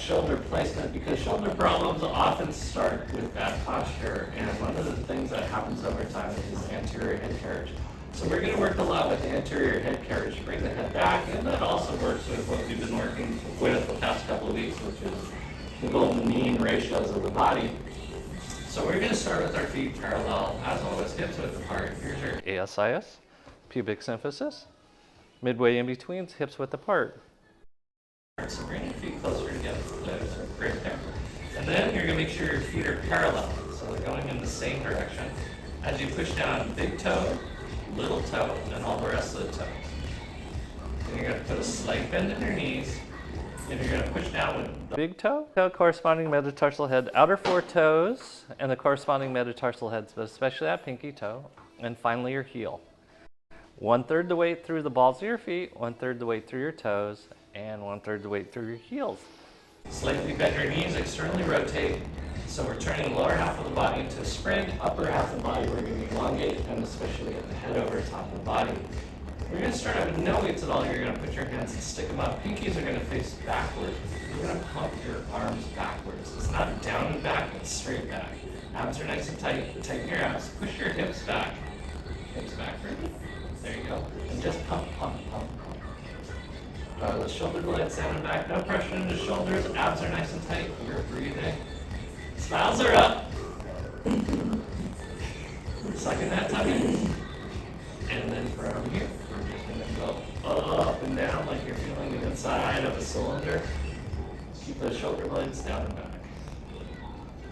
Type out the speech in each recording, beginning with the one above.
shoulder placement, because shoulder problems often start with bad posture, and one of the things that happens over time is anterior head carriage. So we're going to work a lot with the anterior head carriage to bring the head back, and that also works with what we've been working with the past couple of weeks, which is the golden mean ratios of the body. So we're going to start with our feet parallel, as always, hips width apart. Here's your ASIS, pubic symphysis. Midway in between, hips width apart. So bring your feet closer together, right there. And then you're going to make sure your feet are parallel, so they're going in the same direction. As you push down big toe, little toe, and all the rest of the toes. Then you're going to put a slight bend in your knees, and you're going to push down with the big toe, corresponding metatarsal head, outer four toes, and the corresponding metatarsal heads, but especially that pinky toe, and finally your heel. 1/3 the weight through the balls of your feet, 1/3 the weight through your toes, and 1/3 the weight through your heels. Slightly bend your knees, externally rotate. So we're turning the lower half of the body into a sprint, upper half of the body we're going to elongate, and especially get the head over top of the body. We're going to start out with no weights at all. You're going to put your hands and stick them up. Pinkies are going to face backwards. You're going to pump your arms backwards. It's not down and back, it's straight back. Abs are nice and tight. Tighten your abs. Push your hips back. Hips backward. There you go. And just pump, pump, pump, pump. The shoulder blades down and back. No pressure in the shoulders. Abs are nice and tight. You're breathing. Smiles are up. Sucking that tummy. And then from here, we're just going to go up and down like you're feeling the inside of a cylinder. Keep those shoulder blades down and back.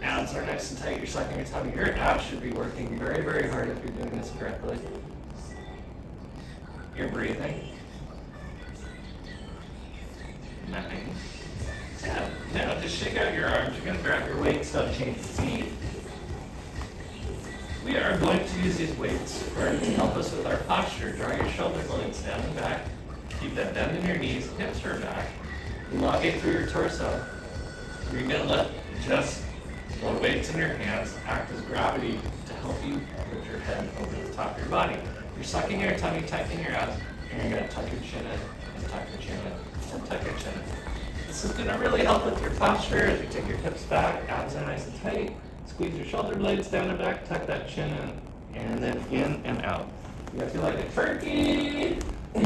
Abs are nice and tight. You're sucking your tummy. Your abs should be working very, very hard if you're doing this correctly. You're breathing. 9, 10. Now just shake out your arms. You're going to grab your weights, don't change the feet. We are going to use these weights to help us with our posture. Draw your shoulder blades down and back. Keep that bend in your knees, hips are back. Elongate through your torso. You're going to let just the weights in your hands act as gravity to help you put your head over the top of your body. You're sucking your tummy, tightening your abs, and you're going to tuck your chin in, and tuck your chin in, and tuck your chin in. This is going to really help with your posture as you take your hips back, abs are nice and tight. Squeeze your shoulder blades down and back, tuck that chin in, and then in and out. You're going to feel like a turkey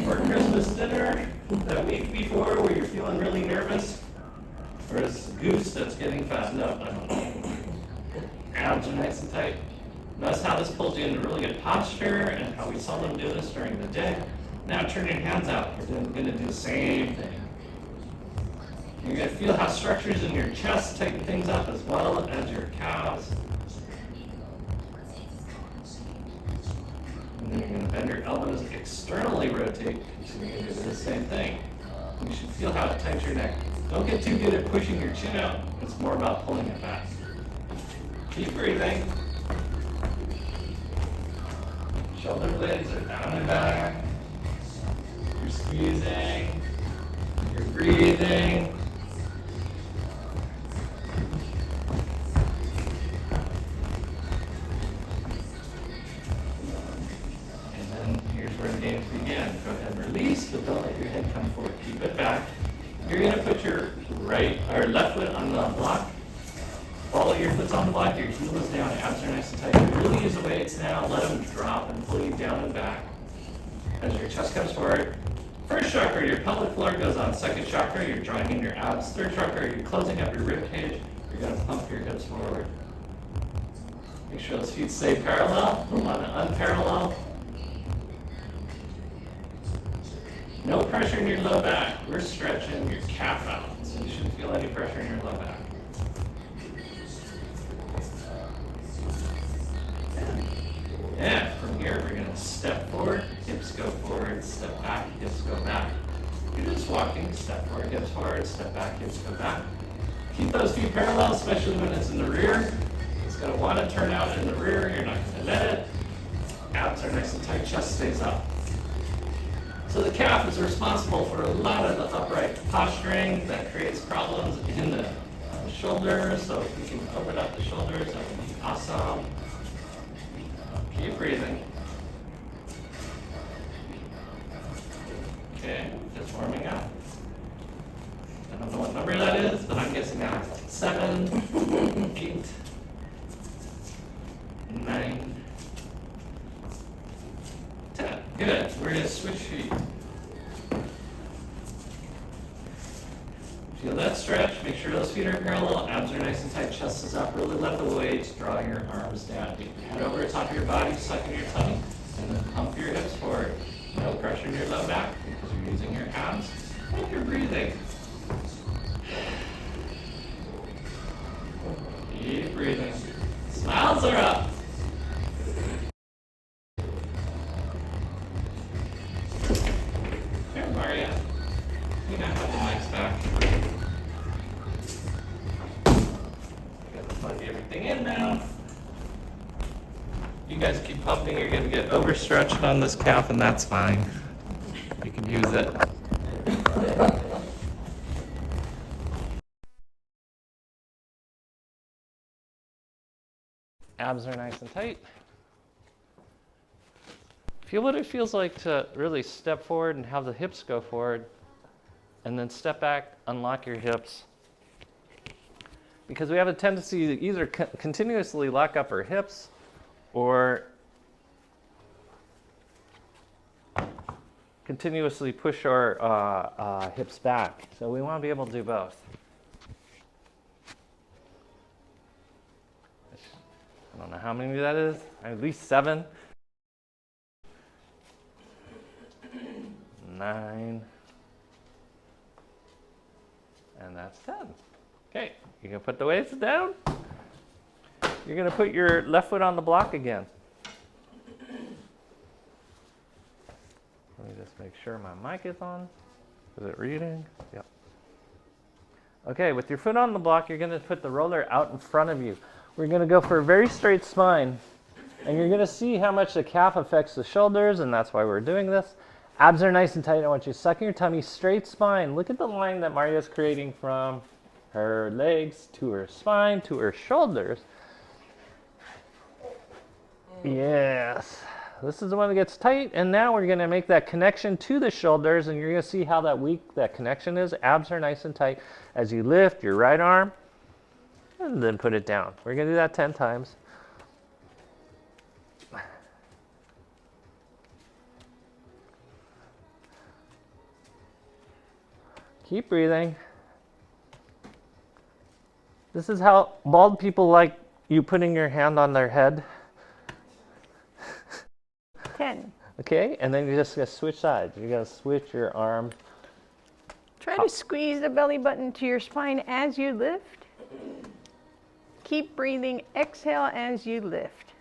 for Christmas dinner that week before where you're feeling really nervous, or this goose that's getting fattened up. I don't know. Abs are nice and tight. Notice how this pulls you into really good posture and how we seldom do this during the day. Now turn your hands out. We're going to do the same thing. You're going to feel how structures in your chest tighten things up as well as your calves. And then you're going to bend your elbows, externally rotate, so you're going to do the same thing. You should feel how it tightens your neck. Don't get too good at pushing your chin out. It's more about pulling it back. Keep breathing. Shoulder blades are down and back. You're squeezing. You're breathing. And then here's where the games begin. Go ahead and release, but don't let your head come forward. Keep it back. You're going to put your right or left foot on the block. Follow your foot's on the block, your heel is down, abs are nice and tight. You really use the weights now, let them drop and pull you down and back. As your chest comes forward, first chakra, your pelvic floor goes on. Second chakra, you're drawing in your abs. Third chakra, you're closing up your rib cage. You're going to pump your hips forward. Make sure those feet stay parallel, don't want to unparallel. No pressure in your low back. We're stretching your calf out, so you shouldn't feel any pressure in your low back. And from here, we're going to step forward, hips go forward, step back, hips go back. You're just walking, step forward, hips step back, hips go back. Keep those feet parallel, especially when it's in the rear. It's going to want to turn out in the rear. You're not going to let it. Abs are nice and tight, chest stays up. So the calf is responsible for a lot of the upright posturing that creates problems in the shoulders. So if we can open up the shoulders, that would be awesome. Keep breathing. Okay, just warming up. I don't know what number that is, but I'm guessing 7, 8, 9, 10. Good. We're going to switch feet. Feel that stretch. Make sure those feet are parallel. Abs are nice and tight. Chest is up. Really let the weight draw your arms down. Head over the top of your body, suck in your tummy, and then pump your hips forward. No pressure in your low back because you're using your abs and you're breathing. Keep breathing. Smiles are up. There, Maria. You now have the mics back. I gotta plug everything in now. You guys keep pumping, you're gonna get overstretched on this calf, and that's fine. You can use it. Abs are nice and tight. Feel what it feels like to really step forward and have the hips go forward, and then step back, unlock your hips. Because we have a tendency to either continuously lock up our hips or continuously push our hips back. So we want to be able to do both. I don't know how many that is, at least 7, 9, and that's 10. Okay, you can put the weights down. You're going to put your left foot on the block again. Let me just make sure my mic is on. Is it reading? Yep. Okay, with your foot on the block, you're going to put the roller out in front of you. We're going to go for a very straight spine. And you're going to see how much the calf affects the shoulders, and that's why we're doing this. Abs are nice and tight. I want you to suck in your tummy, straight spine. Look at the line that Maria's creating from her legs to her spine to her shoulders. Yes. This is the one that gets tight, and now we're going to make that connection to the shoulders, and you're going to see how weak that connection is. Abs are nice and tight as you lift your right arm and then put it down. We're going to do that 10 times. Keep breathing. This is how bald people like you putting your hand on their head. 10. Okay, and then you're just going to switch sides. You're going to switch your arm. Try to squeeze the belly button to your spine as you lift. Keep breathing. Exhale as you lift.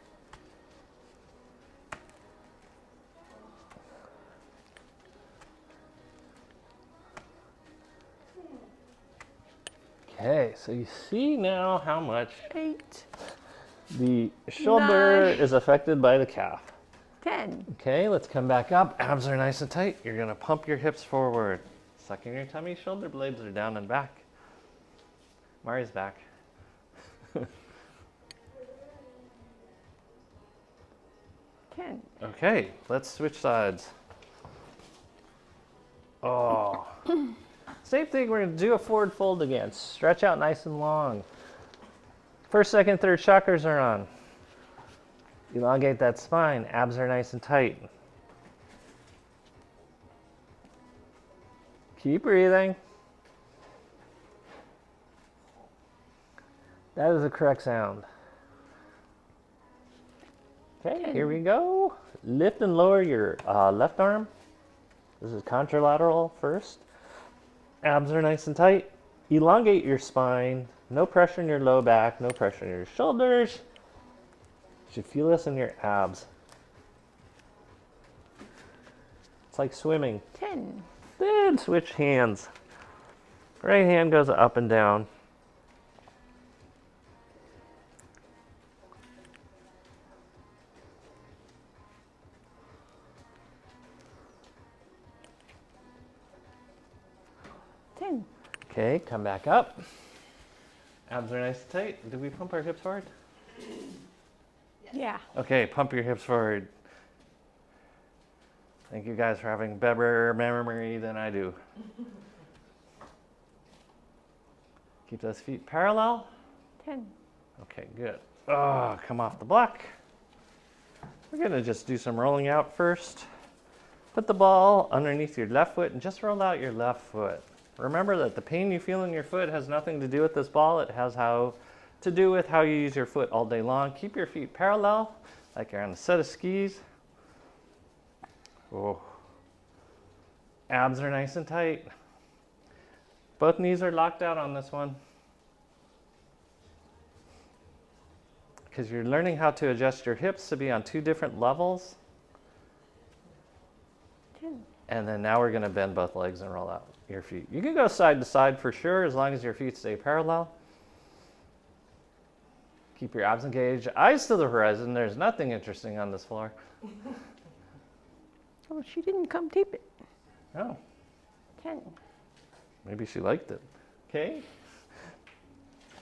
Okay, so you see now how much 8. the shoulder 9. is affected by the calf. 10. Okay, let's come back up. Abs are nice and tight. You're going to pump your hips forward. Suck in your tummy. Shoulder blades are down and back. Mari's back. 10. Okay, let's switch sides. Oh. Same thing, we're going to do a forward fold again. Stretch out nice and long. First, second, third chakras are on. Elongate that spine. Abs are nice and tight. Keep breathing. That is the correct sound. Okay, here we go. Lift and lower your left arm. This is contralateral first. Abs are nice and tight. Elongate your spine. No pressure in your low back. No pressure in your shoulders. You should feel this in your abs. It's like swimming. 10. Then switch hands. Right hand goes up and down. Okay, come back up. Abs are nice and tight. Did we pump our hips forward? Yeah. Okay, pump your hips forward. Thank you guys for having better memory than I do. Keep those feet parallel. 10. Okay, good. Oh, come off the block. We're gonna just do some rolling out first. Put the ball underneath your left foot and just roll out your left foot. Remember that the pain you feel in your foot has nothing to do with this ball. It has to do with how you use your foot all day long. Keep your feet parallel, like you're on a set of skis. Oh. Abs are nice and tight. Both knees are locked out on this one. Because you're learning how to adjust your hips to be on 2 different levels. 10. And then now we're going to bend both legs and roll out your feet. You can go side to side for sure, as long as your feet stay parallel. Keep your abs engaged. Eyes to the horizon. There's nothing interesting on this floor. Oh, she didn't come tape it. Oh, 10. maybe she liked it. Okay.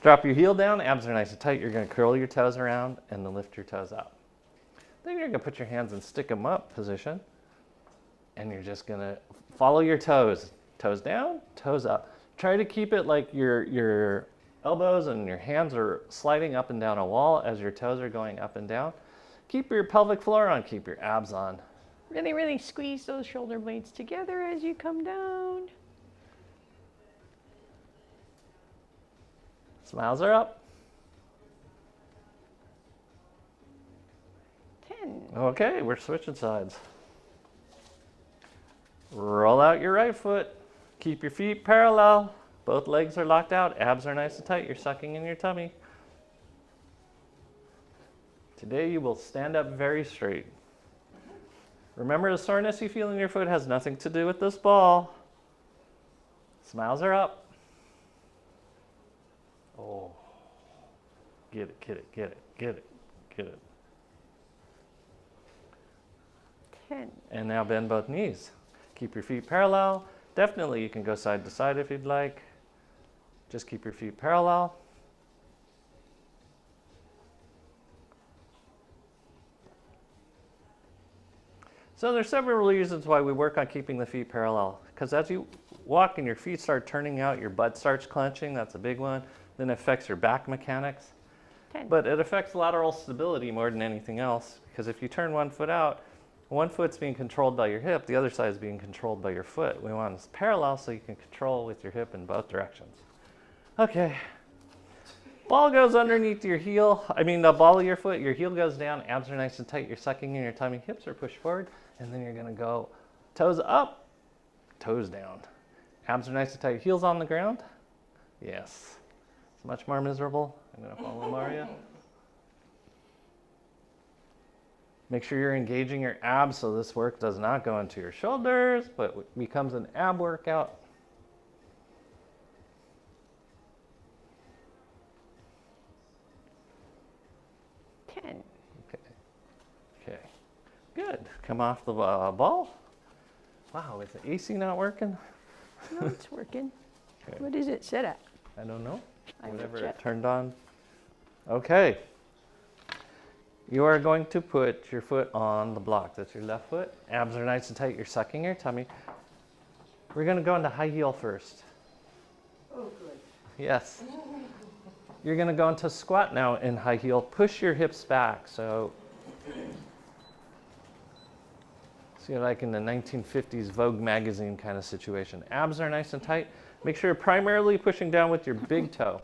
Drop your heel down. Abs are nice and tight. You're going to curl your toes around and then lift your toes up. Then you're going to put your hands in stick 'em up position. And you're just going to follow your toes. Toes down, toes up. Try to keep it like your elbows and your hands are sliding up and down a wall as your toes are going up and down. Keep your pelvic floor on. Keep your abs on. Really, really squeeze those shoulder blades together as you come down. Smiles are up. 10. Okay, we're switching sides. Roll out your right foot. Keep your feet parallel. Both legs are locked out. Abs are nice and tight. You're sucking in your tummy. Today you will stand up very straight. Remember, the soreness you feel in your foot has nothing to do with this ball. Smiles are up. Oh, get it, get it, get it, get it, get it. 10. And now bend both knees. Keep your feet parallel. Definitely you can go side to side if you'd like. Just keep your feet parallel. So there's several reasons why we work on keeping the feet parallel. Because as you walk and your feet start turning out, your butt starts clenching. That's a big one. Then it affects your back mechanics. 10. But it affects lateral stability more than anything else. Because if you turn one foot out, one foot's being controlled by your hip, the other side is being controlled by your foot. We want it parallel so you can control with your hip in both directions. Okay. Ball goes underneath your heel. The ball of your foot, your heel goes down, abs are nice and tight, you're sucking in your tummy, hips are pushed forward, and then you're gonna go toes up, toes down. Abs are nice and tight, heels on the ground. Yes. It's much more miserable. I'm gonna follow Maria. Make sure you're engaging your abs so this work does not go into your shoulders, but becomes an ab workout. Okay. Okay. Good. Come off the ball. Wow, is the AC not working? No, it's working. Okay. What is it set at? I don't know. I will Whatever check. it turned on. Okay. You are going to put your foot on the block. That's your left foot. Abs are nice and tight. You're sucking your tummy. We're going to go into high heel first. Oh, good. Yes. You're going to go into squat now in high heel. Push your hips back. So you're like in the 1950s Vogue magazine kind of situation. Abs are nice and tight. Make sure you're primarily pushing down with your big toe.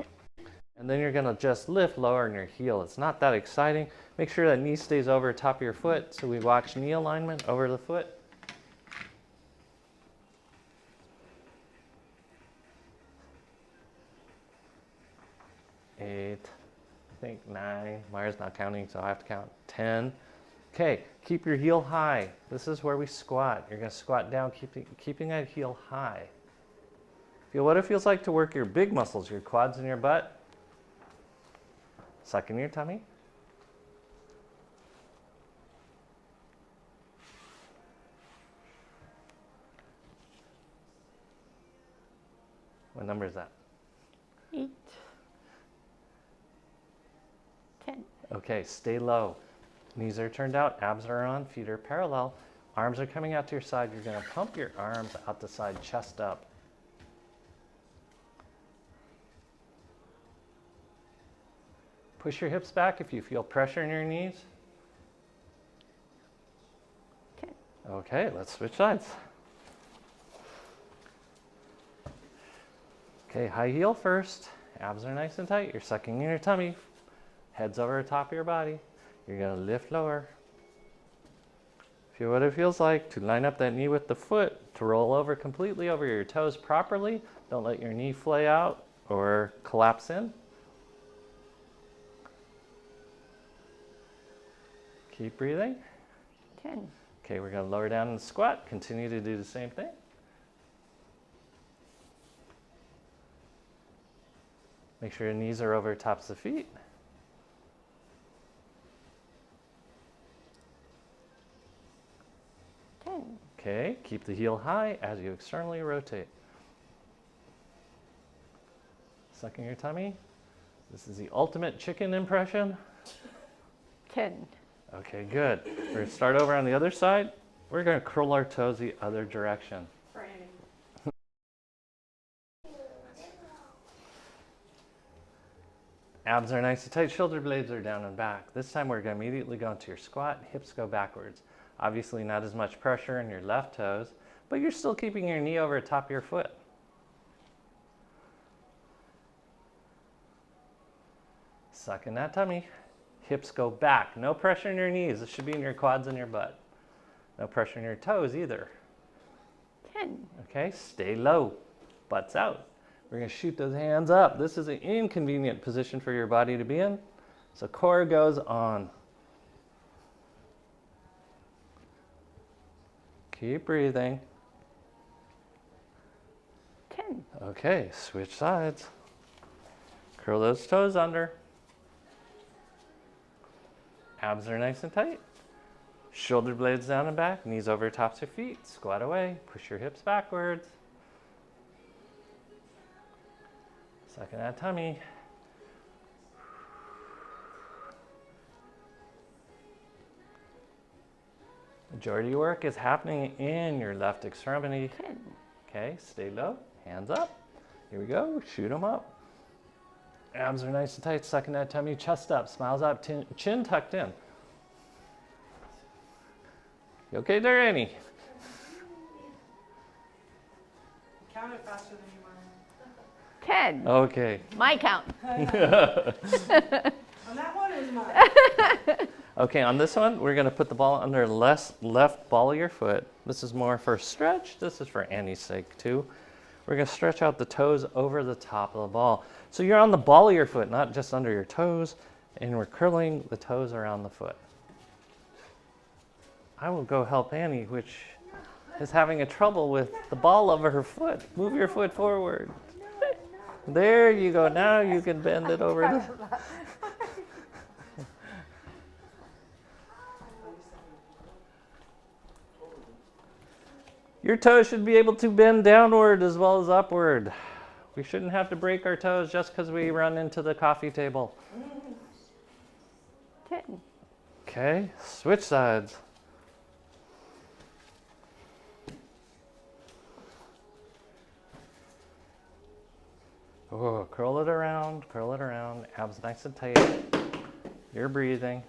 And then you're going to just lift lower in your heel. It's not that exciting. Make sure that knee stays over top of your foot. So we watch knee alignment over the foot. Eight, I think 9. Maya's not counting, so I have to count 10. Okay, keep your heel high. This is where we squat. You're going to squat down, keeping that heel high. Feel what it feels like to work your big muscles, your quads and your butt. Suck in your tummy. What number is that? 8. 10. Okay, stay low. Knees are turned out, abs are on, feet are parallel. Arms are coming out to your side. You're going to pump your arms out the side, chest up. Push your hips back if you feel pressure in your knees. Okay. Okay, let's switch sides. Okay, high heel first. Abs are nice and tight. You're sucking in your tummy. Head's over the top of your body. You're going to lift lower. Feel what it feels like to line up that knee with the foot, to roll over completely over your toes properly. Don't let your knee flay out or collapse in. Keep breathing. 10. Okay, we're going to lower down in the squat. Continue to do the same thing. Make sure your knees are over tops of the feet. 10. Okay, keep the heel high as you externally rotate. Sucking your tummy. This is the ultimate chicken impression. 10. Okay, good. We're going to start over on the other side. We're going to curl our toes the other direction. Abs are nice and tight, shoulder blades are down and back. This time we're going to immediately go into your squat, hips go backwards. Obviously not as much pressure in your left toes, but you're still keeping your knee over the top of your foot. Suck in that tummy. Hips go back. No pressure in your knees. This should be in your quads and your butt. No pressure in your toes either. 10. Okay, stay low. Butt's out. We're going to shoot those hands up. This is an inconvenient position for your body to be in. So core goes on. Keep breathing. 10. Okay, switch sides. Curl those toes under. Abs are nice and tight. Shoulder blades down and back, knees over tops of feet. Squat away, push your hips backwards. Suck in that tummy. Majority of work is happening in your left extremity. 10. Okay, stay low, hands up. Here we go, shoot them up. Abs are nice and tight, suck in that tummy, chest up, smiles up, chin tucked in. You okay there, Annie? Counted faster than you were. 10. Okay. My count. On that one, it was mine. Okay, on this one, we're gonna put the ball under left ball of your foot. This is more for stretch. This is for Annie's sake too. We're gonna stretch out the toes over the top of the ball. So you're on the ball of your foot, not just under your toes, and we're curling the toes around the foot. I will go help Annie, which is having a trouble with the ball over her foot. Move your foot forward. There you go. Now you can bend it over. Your toes should be able to bend downward as well as upward. We shouldn't have to break our toes just because we run into the coffee table. 10. Okay, switch sides. Oh, curl it around, abs nice and tight. You're breathing.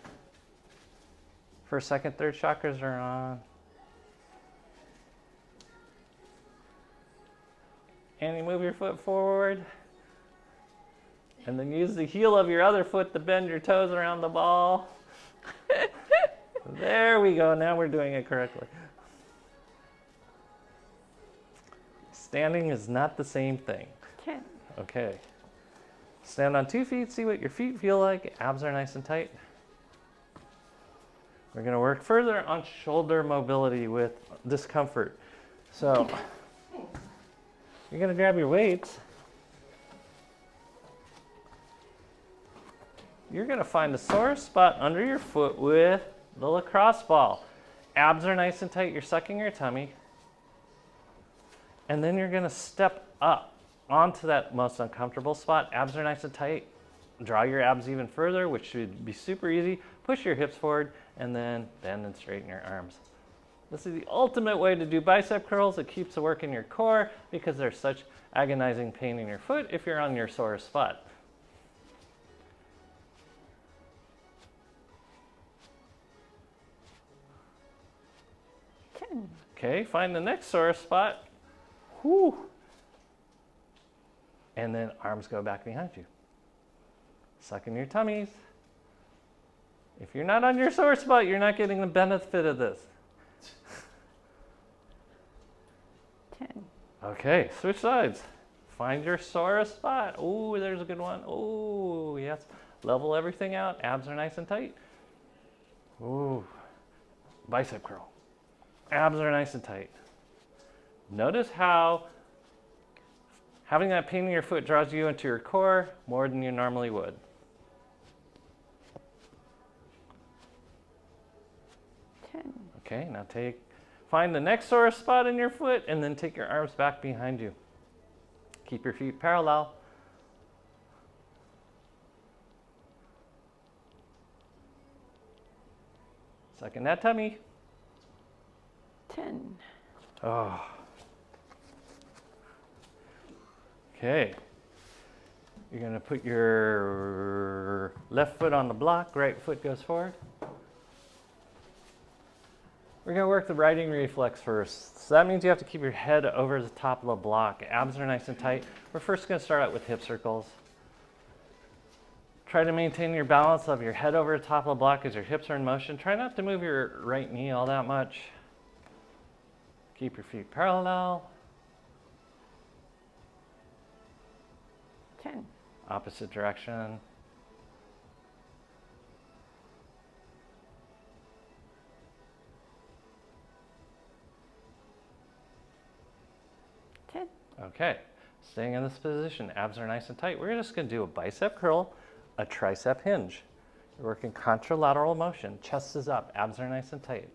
First, second, third chakras are on. Annie, move your foot forward. And then use the heel of your other foot to bend your toes around the ball. There we go, now we're doing it correctly. Standing is not the same thing. 10. Okay. Stand on 2 feet, see what your feet feel like. Abs are nice and tight. We're going to work further on shoulder mobility with discomfort. So, you're going to grab your weights. You're going to find a sore spot under your foot with the lacrosse ball. Abs are nice and tight. You're sucking your tummy. And then you're going to step up onto that most uncomfortable spot. Abs are nice and tight. Draw your abs even further, which should be super easy. Push your hips forward and then bend and straighten your arms. This is the ultimate way to do bicep curls. It keeps the work in your core because there's such agonizing pain in your foot if you're on your sore spot. 10. Okay, find the next sore spot. Whoo. And then arms go back behind you. Suck in your tummies. If you're not on your sore spot, you're not getting the benefit of this. 10. Okay, switch sides. Find your sore spot. Ooh, there's a good one. Ooh, yes. Level everything out. Abs are nice and tight. Ooh. Bicep curl. Abs are nice and tight. Notice how having that pain in your foot draws you into your core more than you normally would. Okay, now find the next sore spot in your foot and then take your arms back behind you. Keep your feet parallel. Suck in that tummy. 10. Oh. Okay. You're going to put your left foot on the block, right foot goes forward. We're going to work the riding reflex first. So that means you have to keep your head over the top of the block. Abs are nice and tight. We're first going to start out with hip circles. Try to maintain your balance of your head over the top of the block as your hips are in motion. Try not to move your right knee all that much. Keep your feet parallel. 10. Opposite direction. Okay, staying in this position, abs are nice and tight. We're just going to do a bicep curl, a tricep hinge. You're working contralateral motion. Chest is up, abs are nice and tight.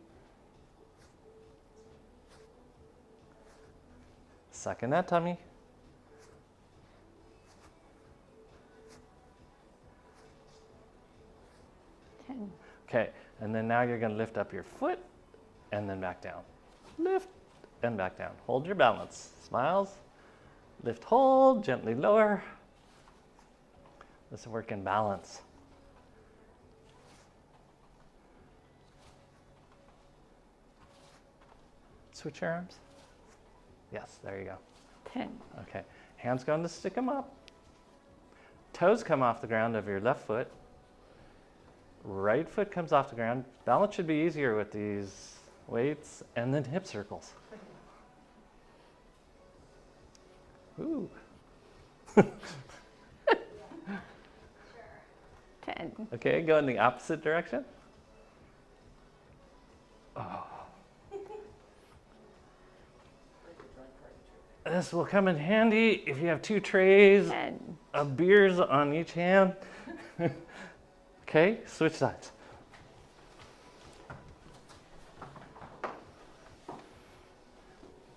Suck in that tummy. Okay, and then now you're going to lift up your foot and then back down. Lift and back down. Hold your balance. Smiles. Lift, hold, gently lower. Let's work in balance. Switch your arms. Yes, there you go. 10. Okay, hands going to stick them up. Toes come off the ground of your left foot. Right foot comes off the ground. Balance should be easier with these weights, and then hip circles. Ooh. 10. Okay, go in the opposite direction. Oh. This will come in handy if you have 2 trays 10. of beers on each hand. Okay, switch sides.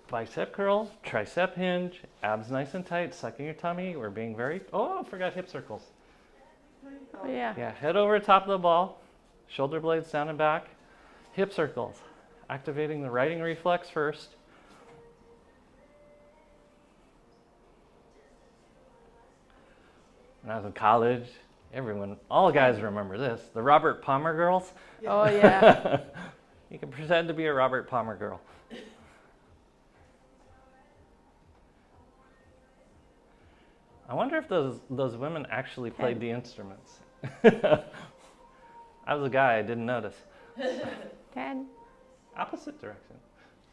Bicep curl, tricep hinge, abs nice and tight, sucking your tummy. We're being very, I forgot hip circles. Oh, yeah. Yeah, head over top of the ball, shoulder blades down and back, hip circles. Activating the riding reflex first. When I was in college, all guys remember this, the Robert Palmer girls. Oh, yeah. You can pretend to be a Robert Palmer girl. I wonder if those women actually played the instruments. I was a guy, I didn't notice. 10. Opposite direction.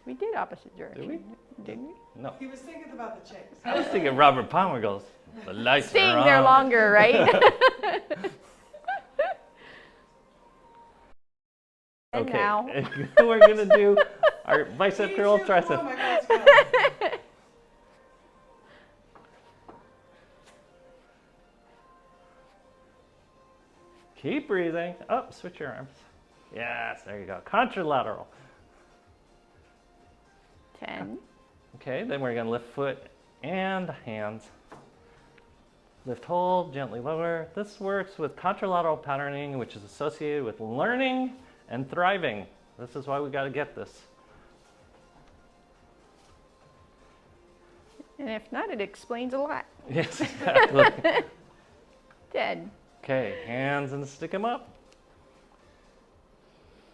We did opposite direction. we? Didn't we? No. He was thinking about the chicks. I was thinking Robert Palmer goes, the lights Staying are on. there longer, right? And Okay, now. we're going to do our bicep curl, tricep. Oh my God, let's go. Keep breathing. Up, switch your arms. Yes, there you go. Contralateral. 10. Okay, then we're going to lift foot and hands. Lift, hold, gently lower. This works with contralateral patterning, which is associated with learning and thriving. This is why we got to get this. And if not, it explains a lot. Yes, exactly. 10. Okay, hands and stick them up.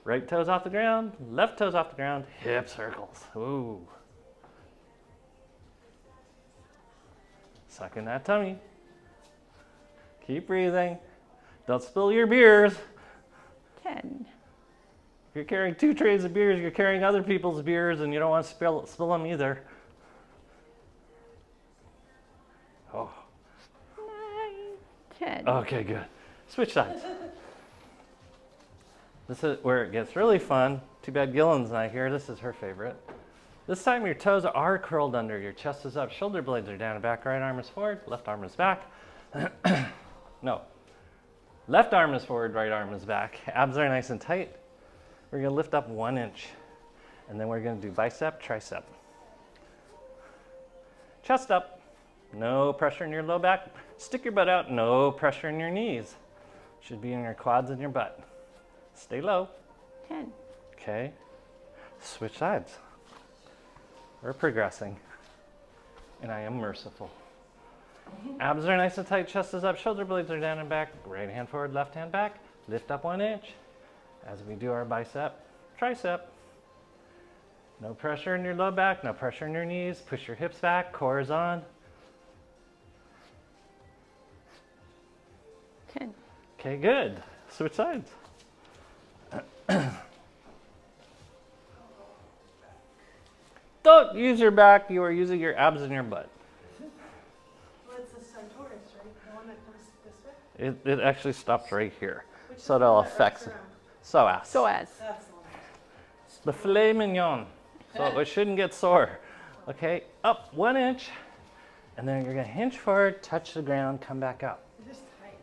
Right toes off the ground, left toes off the ground, hip circles. Ooh. Suck in that tummy. Keep breathing. Don't spill your beers. 10. If you're carrying 2 trays of beers, you're carrying other people's beers, and you don't want to spill them either. Oh. 9, 10. Okay, good. Switch sides. This is where it gets really fun. Too bad Gillen's not here. This is her favorite. This time your toes are curled under. Your chest is up. Shoulder blades are down and back. Right arm is forward. Left arm is back. No. Left arm is forward. Right arm is back. Abs are nice and tight. We're going to lift up 1 inch. And then we're going to do bicep, tricep. Chest up. No pressure in your low back. Stick your butt out. No pressure in your knees. Should be in your quads and your butt. Stay low. 10. Okay. Switch sides. We're progressing. And I am merciful. Abs are nice and tight. Chest is up. Shoulder blades are down and back. Right hand forward, left hand back. Lift up 1 inch as we do our bicep, tricep. No pressure in your low back. No pressure in your knees. Push your hips back. Core is on. 10. Okay, good. Switch sides. Don't use your back. You are using your abs and your butt. Well, it's the Centaurus, right? The one that comes this way? It actually stops right here. Which So is the it'll one that affect wraps around? psoas. So as. That's the one. The filet mignon. So it shouldn't get sore. Okay, up 1 inch. And then you're going to hinge forward, touch the ground, come back up. It is tight.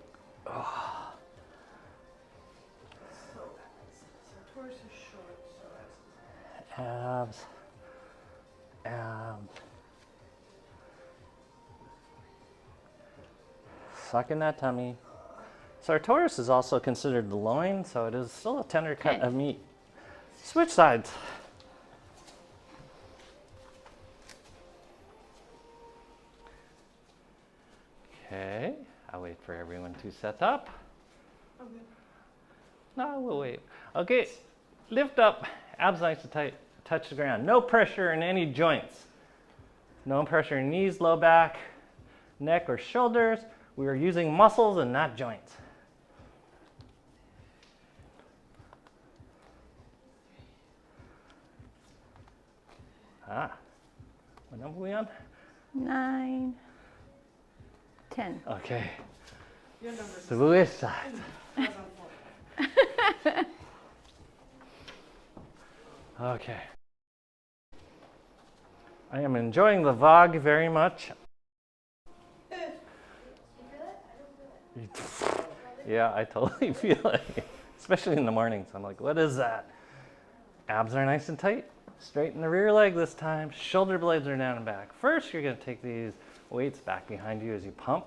Oh. So Centaurus is short, so that's Abs. Abs. Suck in that tummy. Sartorius is also considered the loin, so it is still a tender cut Okay. of meat. Switch sides. Okay, I'll wait for everyone to set up. I'm good. No, we'll wait. Okay, lift up, abs nice and tight, touch the ground. No pressure in any joints. No pressure in knees, low back, neck, or shoulders. We are using muscles and not joints. What number are we on? 9, 10. Okay, Your number's switch sides. I was on 4. Okay. I am enjoying the VOG very much. Yeah, I totally feel it, especially in the mornings. I'm like, what is that? Abs are nice and tight. Straighten the rear leg this time. Shoulder blades are down and back. First, you're going to take these weights back behind you as you pump.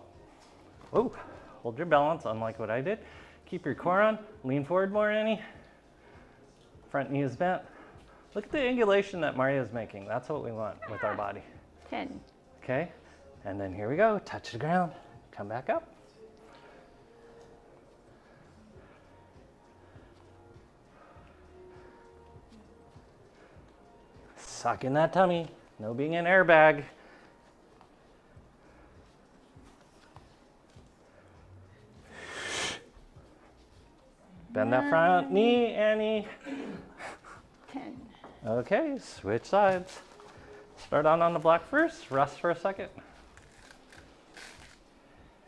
Oh, hold your balance, unlike what I did. Keep your core on. Lean forward more, Annie. Front knee is bent. Look at the angulation that Maria is making. That's what we want with our body. 10. Okay, and then here we go. Touch the ground. Come back up. Suck in that tummy. No being an airbag. Bend that front knee, Annie. 10. Okay, switch sides. Start on the block first. Rest for a second.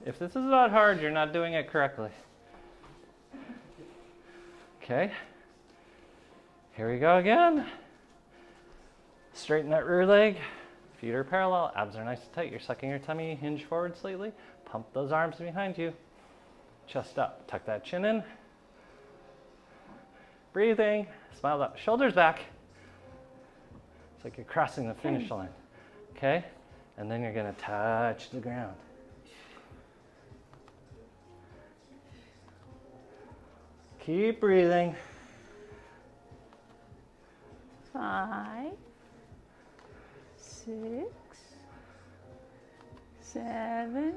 If this is not hard, you're not doing it correctly. Okay. Here we go again. Straighten that rear leg. Feet are parallel. Abs are nice and tight. You're sucking your tummy. Hinge forward slightly. Pump those arms behind you. Chest up. Tuck that chin in. Breathing. Smile up. Shoulders back. It's like you're crossing the finish line. Okay? And then you're going to touch the ground. Keep breathing. 5, 6, 7,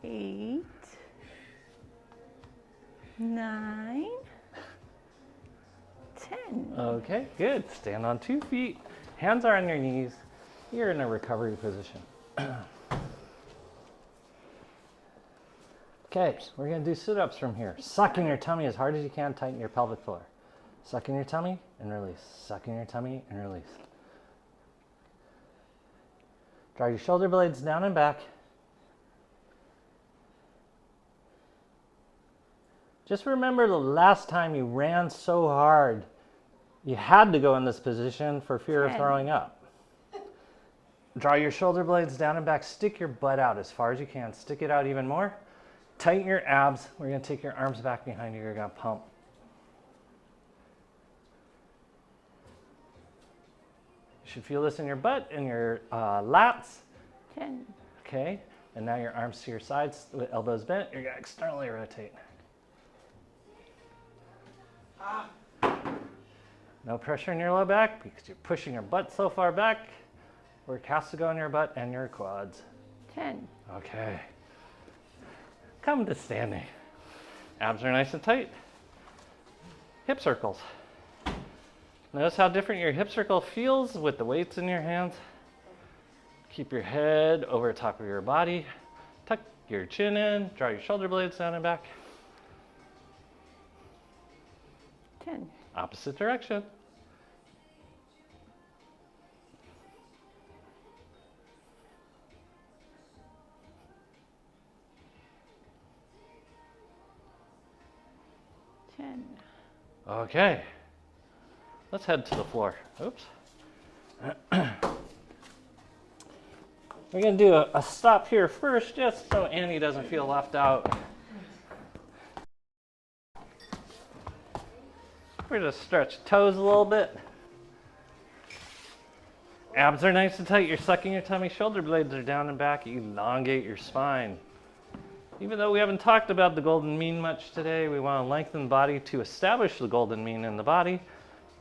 8, 9, 10. Okay, good. Stand on 2 feet. Hands are on your knees. You're in a recovery position. Okay, we're going to do sit-ups from here. Suck in your tummy as hard as you can. Tighten your pelvic floor. Suck in your tummy and release. Suck in your tummy and release. Draw your shoulder blades down and back. Just remember the last time you ran so hard, you had to go in this position for fear of 10. throwing up. Draw your shoulder blades down and back. Stick your butt out as far as you can. Stick it out even more. Tighten your abs. We're going to take your arms back behind you. You're going to pump. You should feel this in your butt and your lats. 10. Okay, and now your arms to your sides with elbows bent. You're going to externally rotate. No pressure in your low back because you're pushing your butt so far back. Work has to go in your butt and your quads. 10. Okay. Come to standing. Abs are nice and tight. Hip circles. Notice how different your hip circle feels with the weights in your hands. Keep your head over top of your body. Tuck your chin in. Draw your shoulder blades down and back. 10. Opposite direction. Okay. Let's head to the floor. Oops. We're going to do a stop here first, just so Annie doesn't feel left out. We're going to stretch toes a little bit. Abs are nice and tight. You're sucking your tummy. Shoulder blades are down and back. You elongate your spine. Even though we haven't talked about the golden mean much today, we want to lengthen the body to establish the golden mean in the body.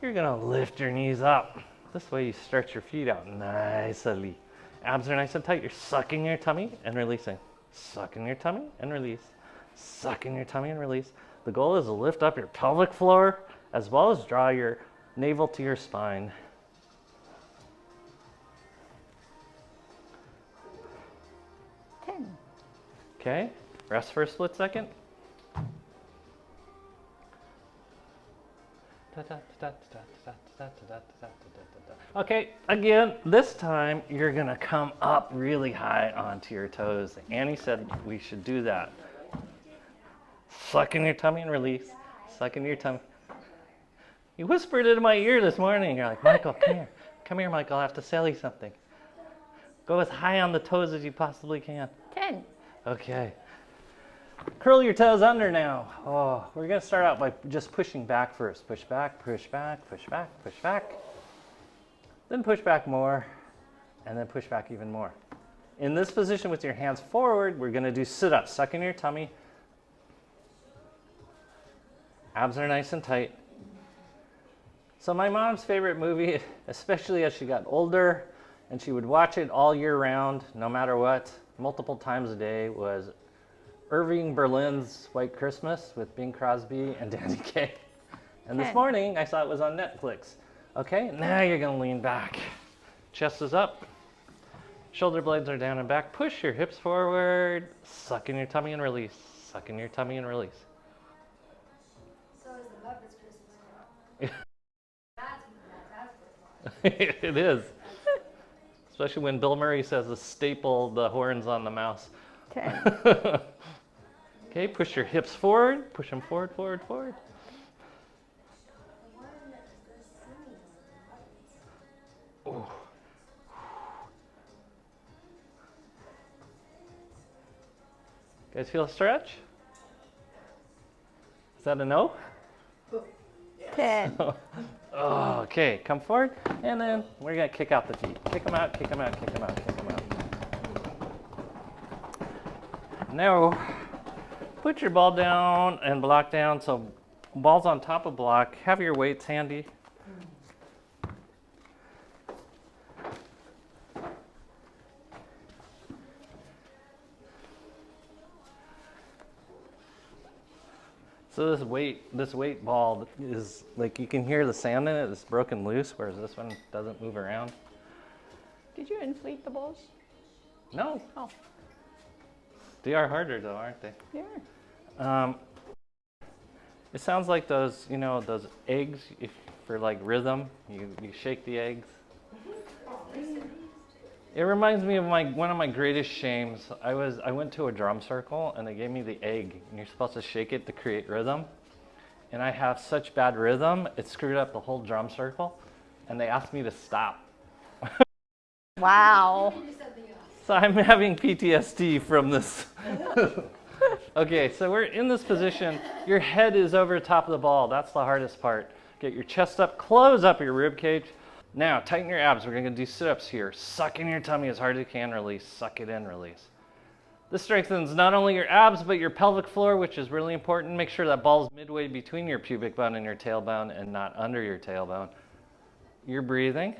You're going to lift your knees up. This way you stretch your feet out nicely. Abs are nice and tight. You're sucking your tummy and releasing. Sucking your tummy and release. Sucking your tummy and release. The goal is to lift up your pelvic floor as well as draw your navel to your spine. Okay, rest for a split second. Okay, again, this time you're gonna come up really high onto your toes. Annie said we should do that. Suck in your tummy and release. Suck in your tummy. You whispered it in my ear this morning. You're like, Michael, come here. Come here, Michael, I have to tell you something. Go as high on the toes as you possibly can. 10. Okay. Curl your toes under now. Oh, we're going to start out by just pushing back first. Push back, push back, push back, push back. Then push back more, and then push back even more. In this position with your hands forward, we're going to do sit-ups. Suck in your tummy. Abs are nice and tight. So my mom's favorite movie, especially as she got older, and she would watch it all year round, no matter what, multiple times a day, was Irving Berlin's White Christmas with Bing Crosby and Danny Kaye. And this morning I saw it was on Netflix. Okay, now you're gonna lean back. Chest is up. Shoulder blades are down and back. Push your hips forward. Suck in your tummy and release. Suck in your tummy and release. So is the Muppets Christmas Carol. It is. Especially when Bill Murray says to staple the horns on the mouse. 10. Okay, push your hips forward. Push them forward, forward, forward. Ooh. Guys feel a stretch? Is that a no? 10. Oh, okay, come forward, and then we're gonna kick out the feet. Kick them out, kick them out, kick them out, kick them out. Now, put your ball down and block down. So ball's on top of block. Have your weights handy. So this weight ball is like, you can hear the sand in it. It's broken loose, whereas this one doesn't move around. Did you inflate the balls? No, Oh, they are harder though, aren't they? yeah. It sounds like those, you know, those eggs, if for like rhythm, you shake the eggs. It reminds me of one of my greatest shames. I went to a drum circle and they gave me the egg and you're supposed to shake it to create rhythm. And I have such bad rhythm, it screwed up the whole drum circle and they asked me to stop. Wow. So I'm having PTSD from this. Okay, so we're in this position. Your head is over top of the ball. That's the hardest part. Get your chest up, close up your rib cage. Now tighten your abs. We're gonna do sit-ups here. Suck in your tummy as hard as you can, release. Suck it in, release. This strengthens not only your abs, but your pelvic floor, which is really important. Make sure that ball's midway between your pubic bone and your tailbone and not under your tailbone. You're breathing.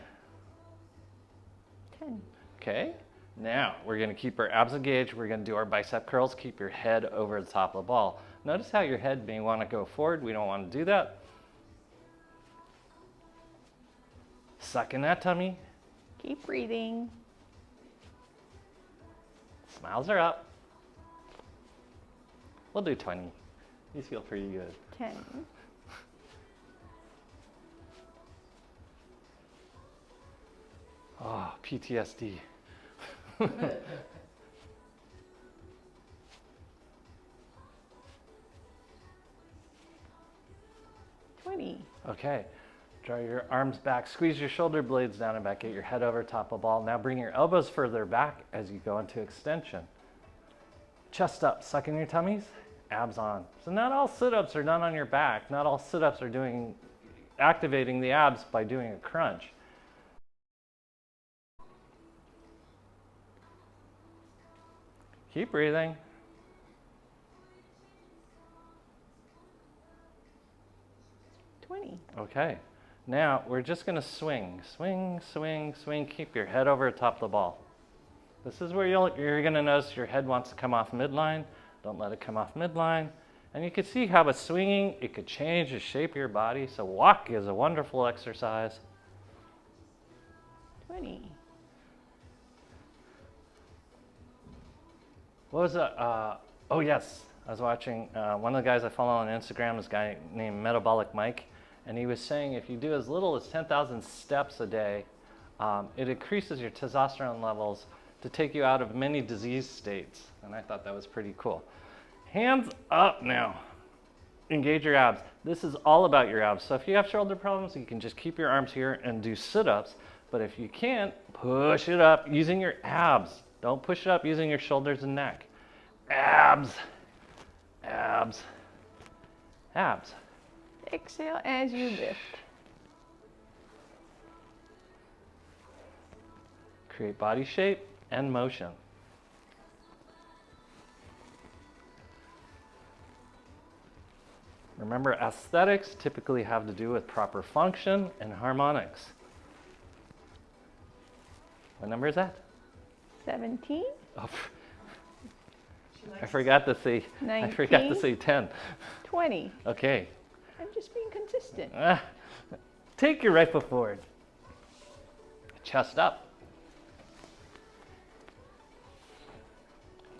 10. Okay, now we're gonna keep our abs engaged. We're gonna do our bicep curls. Keep your head over the top of the ball. Notice how your head may wanna go forward. We don't wanna do that. Suck in that tummy. Keep breathing. Smiles are up. We'll do 20. These feel pretty good. 10. Oh, PTSD. 20. Okay, draw your arms back, squeeze your shoulder blades down and back, get your head over top of ball. Now bring your elbows further back as you go into extension. Chest up, suck in your tummies, abs on. So not all sit-ups are done on your back. Not all sit-ups are activating the abs by doing a crunch. Keep breathing. Okay, now we're just gonna swing, swing, swing, swing. Keep your head over the top of the ball. This is where you're gonna notice your head wants to come off midline. Don't let it come off midline. And you can see how with swinging, it could change the shape of your body. So walk is a wonderful exercise. 20. What was it? Oh yes, I was watching, one of the guys I follow on Instagram is a guy named Metabolic Mike. And he was saying if you do as little as 10,000 steps a day, it increases your testosterone levels to take you out of many disease states. And I thought that was pretty cool. Hands up now. Engage your abs. This is all about your abs. So if you have shoulder problems, you can just keep your arms here and do sit-ups. But if you can't, push it up using your abs. Don't push it up using your shoulders and neck. Abs, abs, abs. Exhale as you lift. Create body shape and motion. Remember, aesthetics typically have to do with proper function and harmonics. What number is that? 17. Oh, I forgot to say. 19. I forgot to say 10. 20. Okay. I'm just being consistent. Take your right foot forward. Chest up.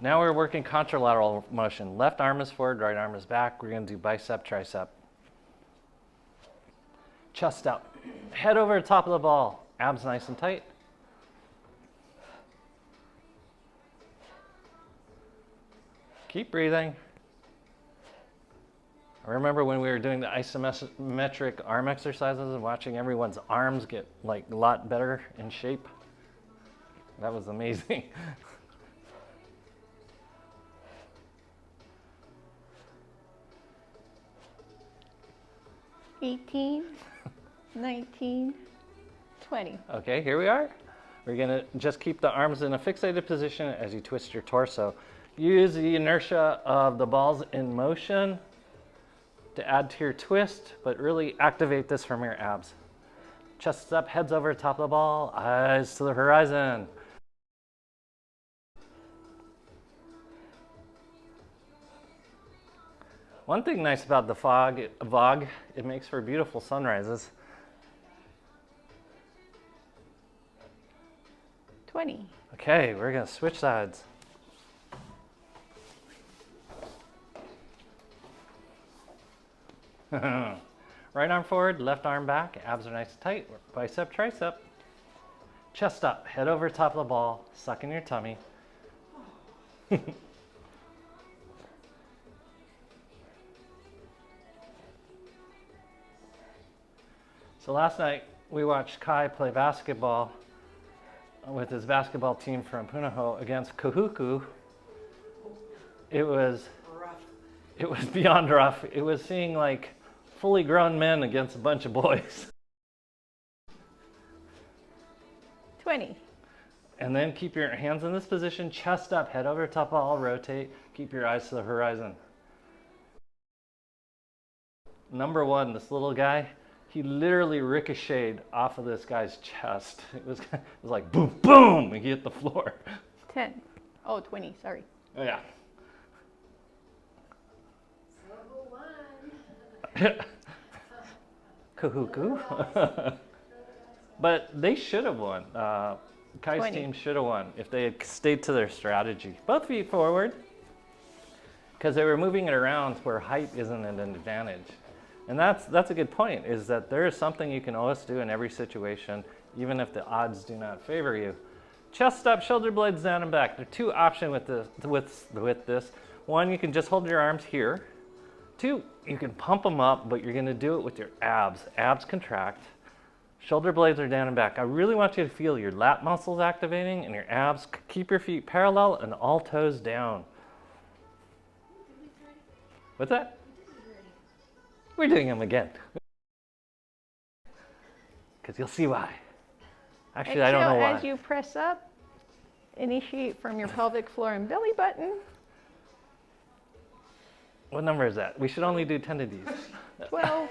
Now we're working contralateral motion. Left arm is forward, right arm is back. We're going to do bicep, tricep. Chest up. Head over the top of the ball. Abs nice and tight. Keep breathing. I remember when we were doing the isometric arm exercises and watching everyone's arms get like a lot better in shape. That was amazing. $18, 19, 20. Okay, here we are. We're gonna just keep the arms in a fixated position as you twist your torso. Use the inertia of the balls in motion to add to your twist, but really activate this from your abs. Chest up, heads over top of the ball, eyes to the horizon. One thing nice about the fog, it makes for beautiful sunrises. 20. Okay, we're gonna switch sides. Right arm forward, left arm back, abs are nice and tight, bicep, tricep. Chest up, head over top of the ball, suck in your tummy. So last night we watched Kai play basketball with his basketball team from Punahou against Kahuku. It was beyond rough. It was seeing like fully grown men against a bunch of boys. 20. And then keep your hands in this position, chest up, head over top, all rotate, keep your eyes to the horizon. Number one, this little guy, he literally ricocheted off of this guy's chest. It was like boom, boom, and he hit the floor. 10. Oh, 20, sorry. Oh yeah. Kahuku. But they should have won. Kai's 20. team should have won if they had stayed to their strategy. Both feet forward, because they were moving it around where height isn't an advantage. And that's a good point, is that there is something you can always do in every situation, even if the odds do not favor you. Chest up, shoulder blades down and back. There are two options with this. One, you can just hold your arms here. Two, you can pump them up, but you're gonna do it with your abs. Abs contract. Shoulder blades are down and back. I really want you to feel your lat muscles activating and your abs. Keep your feet parallel and all toes down. What's that? We're doing them again. Because you'll see why. Actually, I don't know why. As you press up, initiate from your pelvic floor and belly button. What number is that? We should only do 10 of these. 12,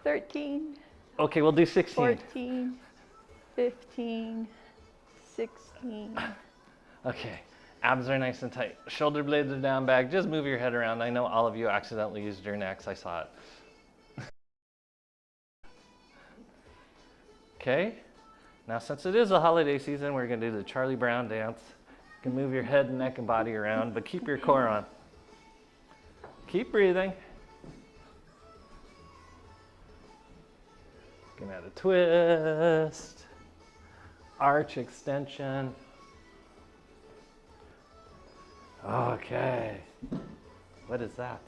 13, Okay, we'll do 16. 14, 15, 16. Okay, abs are nice and tight. Shoulder blades are down back. Just move your head around. I know all of you accidentally used your necks. I saw it. Okay, now since it is a holiday season, we're going to do the Charlie Brown dance. You can move your head, neck, and body around, but keep your core on. Keep breathing. Gonna add a twist, arch extension. Okay. What is that?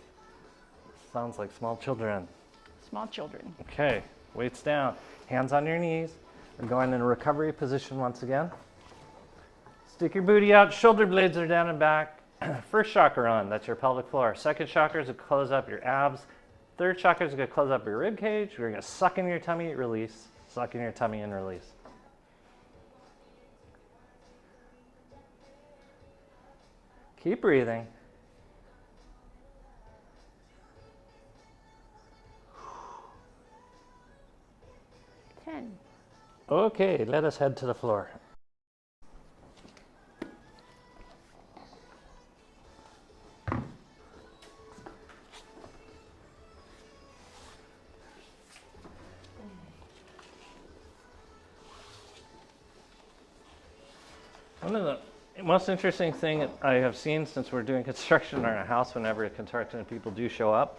Sounds like small children. Small children. Okay, weights down, hands on your knees. We're going in a recovery position once again. Stick your booty out, shoulder blades are down and back. First chakra on, that's your pelvic floor. Second chakra is to close up your abs. Third chakra is going to close up your rib cage. We're going to suck in your tummy, release. Suck in your tummy and release. Keep breathing. Okay, let us head to the floor. One of the most interesting thing I have seen since we're doing construction in our house, whenever construction people do show up,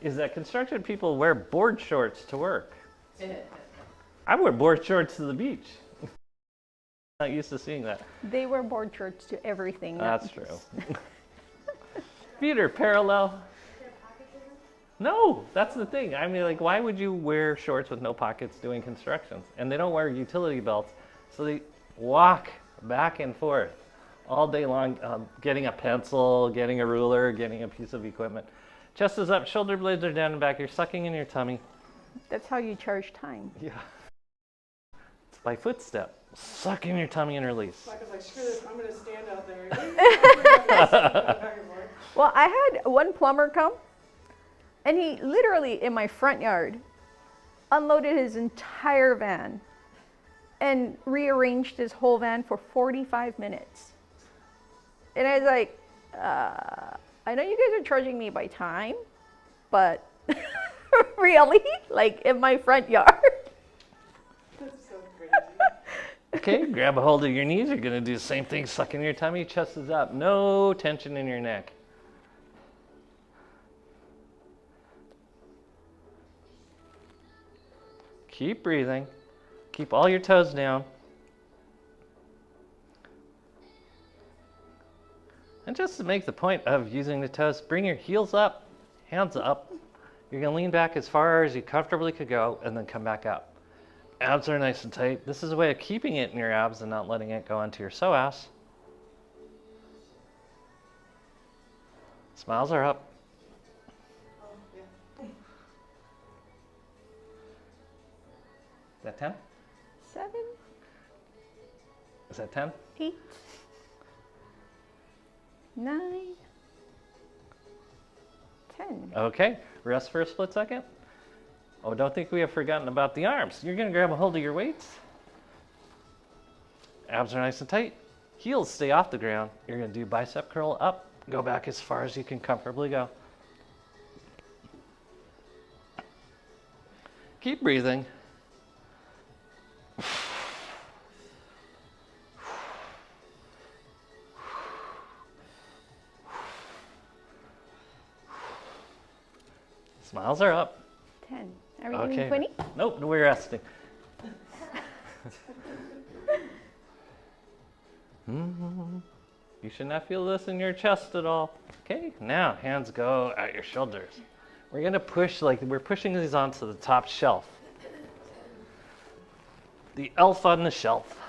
is that construction people wear board shorts to work. I wear board shorts to the beach. Not used to seeing that. They wear board shorts to everything. That's true. Feet are parallel. No, that's the thing. I mean, like, why would you wear shorts with no pockets doing constructions? And they don't wear utility belts, so they walk back and forth all day long, getting a pencil, getting a ruler, getting a piece of equipment. Chest is up, shoulder blades are down and back. You're sucking in your tummy. That's how you charge time. Yeah. It's by footstep. Suck in your tummy and release. Like I was like, screw this, I'm gonna stand out there. Well, I had one plumber come, and he literally, in my front yard, unloaded his entire van and rearranged his whole van for 45 minutes. And I was like, I know you guys are charging me by time, but really? Like in my front yard? That's so crazy. Okay, grab a hold of your knees. You're going to do the same thing, sucking your tummy, chest is up. No tension in your neck. Keep breathing. Keep all your toes down. And just to make the point of using the toes, bring your heels up, hands up. You're going to lean back as far as you comfortably could go and then come back up. Abs are nice and tight. This is a way of keeping it in your abs and not letting it go into your psoas. Smiles are up. Oh, yeah. Is that 10? 7, Is that 10? 8, 9, 10. Okay, rest for a split second. Oh, don't think we have forgotten about the arms. You're going to grab a hold of your weights. Abs are nice and tight. Heels stay off the ground. You're going to do bicep curl up. Go back as far as you can comfortably go. Keep breathing. Smiles are up. 10. Are we doing 20? Nope, we're resting. You should not feel this in your chest at all. Okay, now hands go at your shoulders. We're gonna push, like we're pushing these onto the top shelf. The elf on the shelf.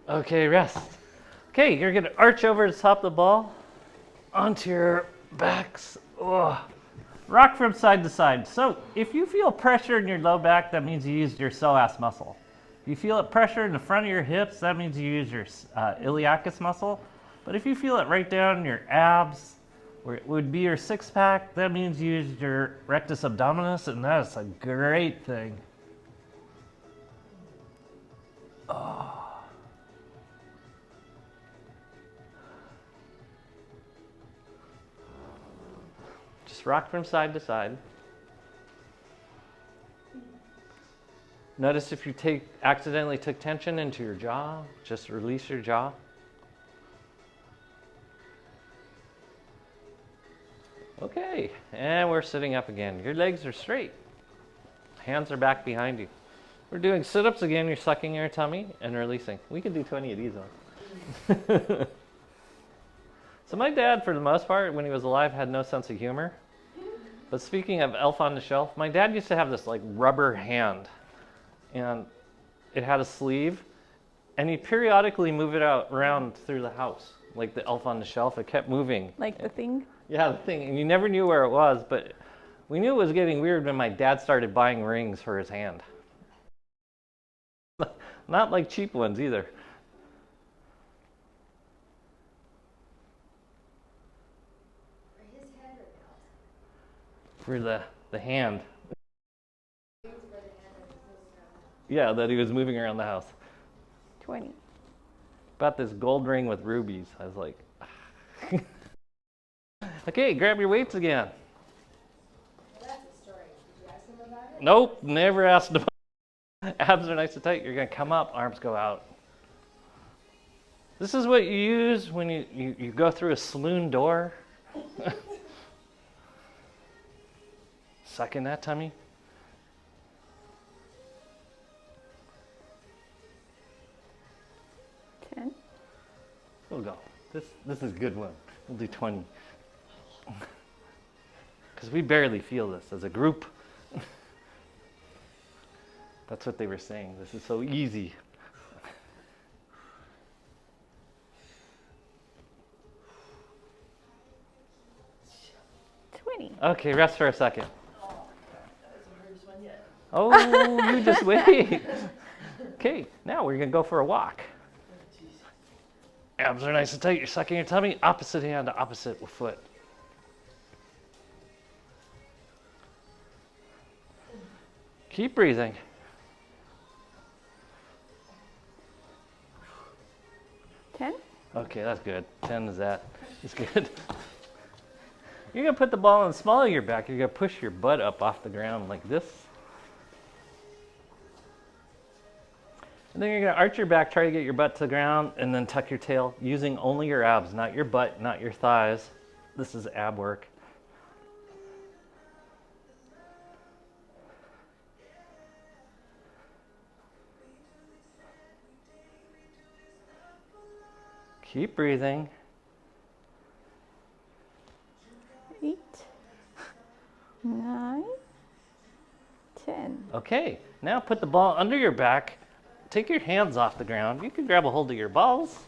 Okay, rest. Okay, you're gonna arch over the top of the ball onto your backs. Ugh. Rock from side to side. So if you feel pressure in your low back, that means you used your psoas muscle. If you feel it pressure in the front of your hips, that means you use your iliacus muscle. But if you feel it right down in your abs, where it would be your six pack, that means you used your rectus abdominis, and that's a great thing. Oh. Just rock from side to side. Notice if you accidentally took tension into your jaw, just release your jaw. Okay, and we're sitting up again. Your legs are straight. Hands are back behind you. We're doing sit-ups again. You're sucking your tummy and releasing. We can do 20 of these on. So my dad, for the most part, when he was alive, had no sense of humor. But speaking of elf on the shelf, my dad used to have this like rubber hand. And it had a sleeve. And he'd periodically move it around through the house. Like the elf on the shelf, it kept moving. Like the thing? Yeah, the thing. And you never knew where it was, but we knew it was getting weird when my dad started buying rings for his hand. Not like cheap ones either. For the hand. Yeah, that he was moving around the house. 20. About this gold ring with rubies. I was like, okay, grab your weights again. Well, that's a story. Did you ask them about it? Nope, never asked about it. Abs are nice and tight. You're going to come up, arms go out. This is what you use when you go through a saloon door. Suck in that tummy. We'll go. This is a good one. We'll do 20. Because we barely feel this as a group. That's what they were saying. This is so easy. Okay, rest for a second. Oh, you just wait. Okay, now we're going to go for a walk. Abs are nice and tight. You're sucking your tummy. Opposite hand to opposite foot. Keep breathing. Ten? Okay, that's good. 10 is that. It's good. You're going to put the ball in the small of your back. You're going to push your butt up off the ground like this. And then you're going to arch your back, try to get your butt to the ground, and then tuck your tail using only your abs, not your butt, not your thighs. This is ab work. Keep breathing. 8, 9, 10. Okay, now put the ball under your back. Take your hands off the ground. You can grab a hold of your balls.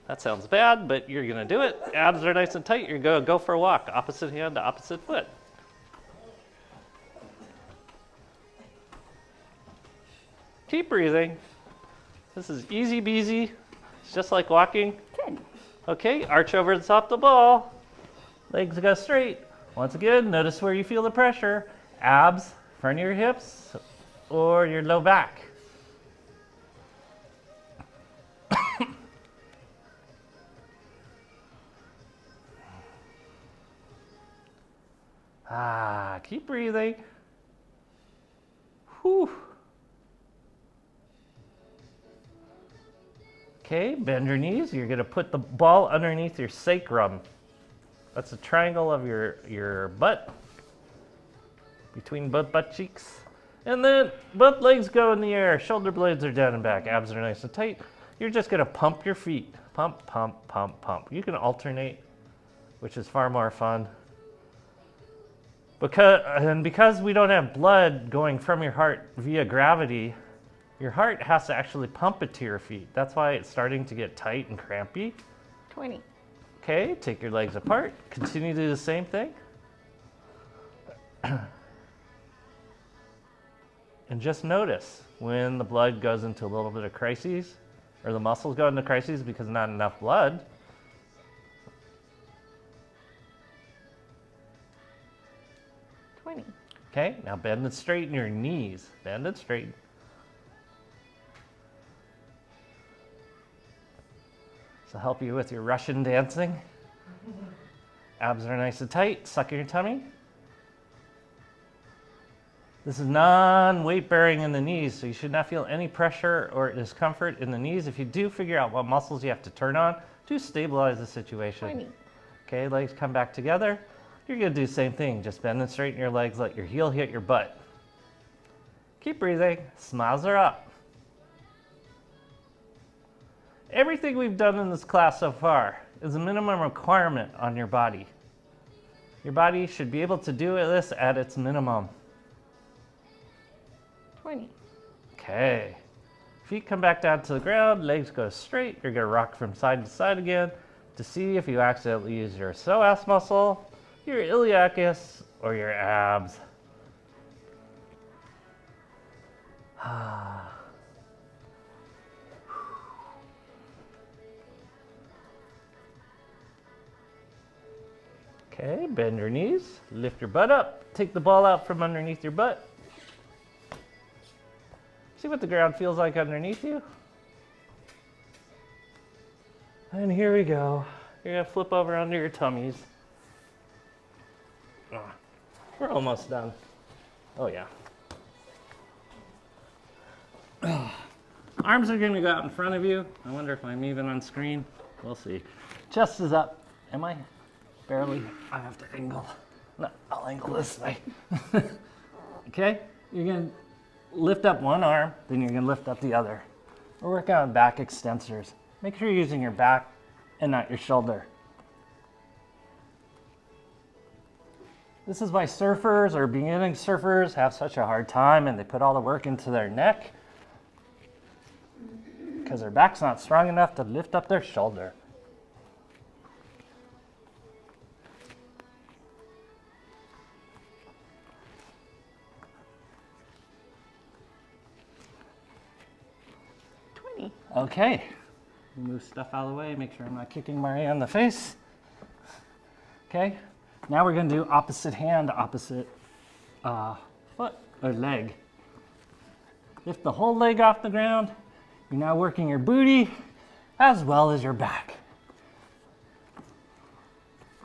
That sounds bad, but you're gonna do it. Abs are nice and tight. You're gonna go for a walk. Opposite hand to opposite foot. Keep breathing. This is easy beasy. It's just like walking. 10. Okay, arch over the top of the ball. Legs go straight. Once again, notice where you feel the pressure. Abs, front of your hips, or your low back. Keep breathing. Whew. Okay, bend your knees. You're gonna put the ball underneath your sacrum. That's a triangle of your butt, between both butt cheeks. And then both legs go in the air. Shoulder blades are down and back. Abs are nice and tight. You're just gonna pump your feet. Pump, pump, pump, pump. You can alternate, which is far more fun. Because we don't have blood going from your heart via gravity, your heart has to actually pump it to your feet. That's why it's starting to get tight and crampy. 20. Okay, take your legs apart. Continue to do the same thing. And just notice when the blood goes into a little bit of crises, or the muscles go into crises because not enough blood. Okay, now bend and straighten your knees. Bend and straighten. This will help you with your Russian dancing. Abs are nice and tight. Suck your tummy. This is non-weight bearing in the knees, so you should not feel any pressure or discomfort in the knees. If you do, figure out what muscles you have to turn on to stabilize the situation. 20. Okay, legs come back together. You're gonna do the same thing. Just bend and straighten your legs, let your heel hit your butt. Keep breathing, smiles are up. Everything we've done in this class so far is a minimum requirement on your body. Your body should be able to do this at its minimum. 20. Okay, feet come back down to the ground, legs go straight. You're gonna rock from side to side again to see if you accidentally use your psoas muscle, your iliacus, or your abs. Okay, bend your knees, lift your butt up, take the ball out from underneath your butt. See what the ground feels like underneath you? And here we go. You're gonna flip over under your tummies. We're almost done. Oh yeah. Arms are gonna go out in front of you. I wonder if I'm even on screen. We'll see. Chest is up. Am I? Barely. I have to angle. No, I'll angle this way. Okay? You're gonna lift up one arm, then you're gonna lift up the other. We're working on back extensors. Make sure you're using your back and not your shoulder. This is why surfers or beginning surfers have such a hard time and they put all the work into their neck because their back's not strong enough to lift up their shoulder. Okay, Move stuff out of the way, make sure I'm not kicking Maria in the face. Okay, now we're going to do opposite hand, opposite foot or leg. Lift the whole leg off the ground. You're now working your booty as well as your back.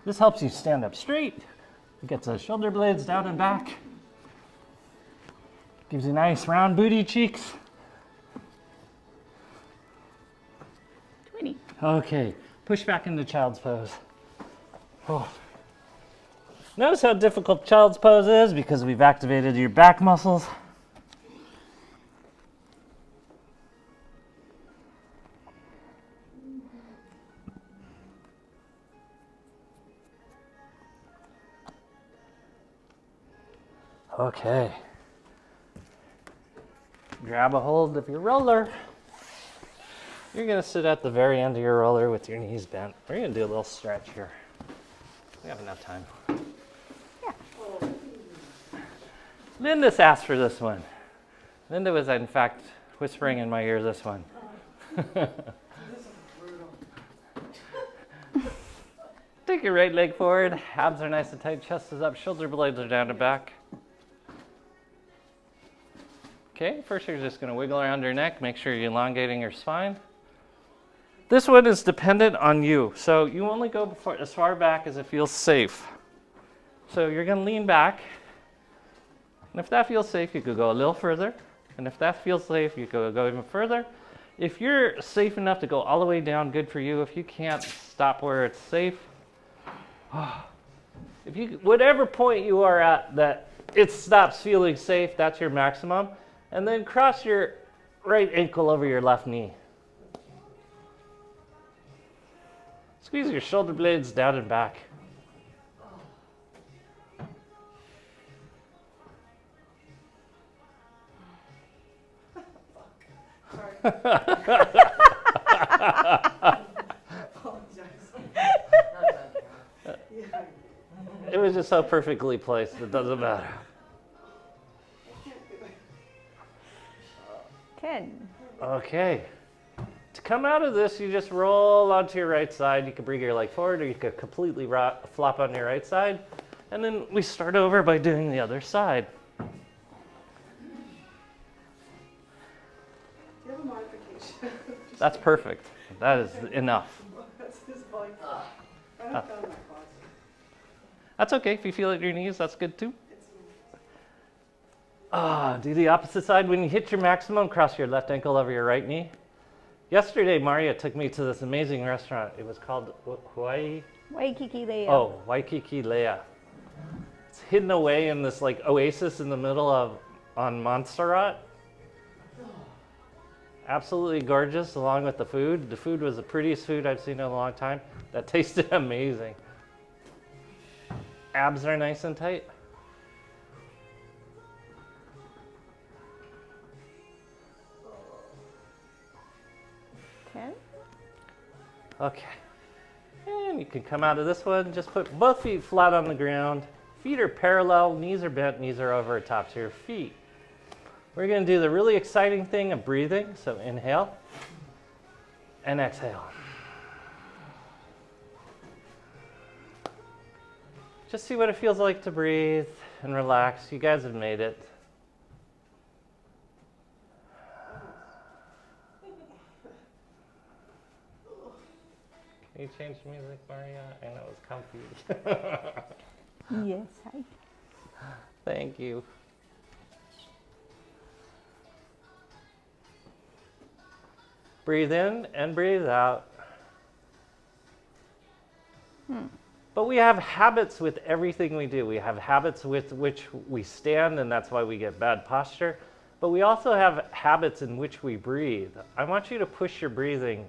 This helps you stand up straight. It gets the shoulder blades down and back. Gives you nice round booty cheeks. 20. Okay, push back into child's pose. Oh. Notice how difficult child's pose is because we've activated your back muscles. Okay. Grab a hold of your roller. You're going to sit at the very end of your roller with your knees bent. We're going to do a little stretch here. We have enough time. Yeah. Linda's asked for this one. Linda was, in fact, whispering in my ear this one. Take your right leg forward. Abs are nice and tight. Chest is up. Shoulder blades are down and back. Okay, first you're just going to wiggle around your neck. Make sure you're elongating your spine. This one is dependent on you. So you only go as far back as it feels safe. So you're going to lean back. And if that feels safe, you could go a little further. And if that feels safe, you could go even further. If you're safe enough to go all the way down, good for you. If you can't, stop where it's safe. If you, whatever point you are at that it stops feeling safe, that's your maximum. And then cross your right ankle over your left knee. Squeeze your shoulder blades down and back. It was just so perfectly placed, it doesn't matter. 10. Okay. To come out of this, you just roll onto your right side. You can bring your leg forward, or you could completely flop on your right side. And then we start over by doing the other side. Do you have a modification? That's perfect. That is enough. That's his bike. I don't found my closet. That's okay. If you feel it in your knees, that's good too. Do the opposite side. When you hit your maximum, cross your left ankle over your right knee. Yesterday, Maria took me to this amazing restaurant. It was called Hawaii. Waikiki Lea. Oh, Waikiki Lea. It's hidden away in this like oasis in the middle of on Montserrat. Absolutely gorgeous, along with the food. The food was the prettiest food I've seen in a long time. That tasted amazing. Abs are nice and tight. Okay, and you can come out of this one, just put both feet flat on the ground. Feet are parallel, knees are bent, knees are over the tops of your feet. We're going to do the really exciting thing of breathing, so inhale and exhale. Just see what it feels like to breathe and relax. You guys have made it. Can you change the music, Maria? I know it's comfy. Yes, Thank you. Breathe in and breathe out. But we have habits with everything we do. We have habits with which we stand, and that's why we get bad posture. But we also have habits in which we breathe. I want you to push your breathing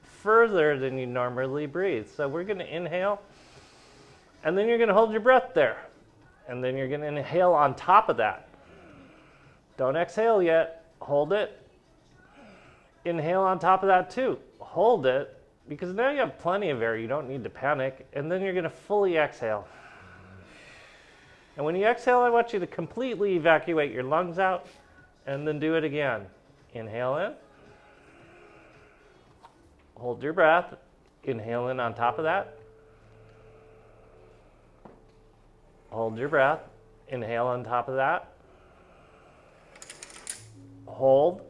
further than you normally breathe. So we're going to inhale, and then you're going to hold your breath there. And then you're going to inhale on top of that. Don't exhale yet. Hold it. Inhale on top of that too. Hold it, because now you have plenty of air. You don't need to panic. And then you're going to fully exhale. And when you exhale, I want you to completely evacuate your lungs out, and then do it again. Inhale in. Hold your breath. Inhale in on top of that. Hold your breath. Inhale on top of that. Hold.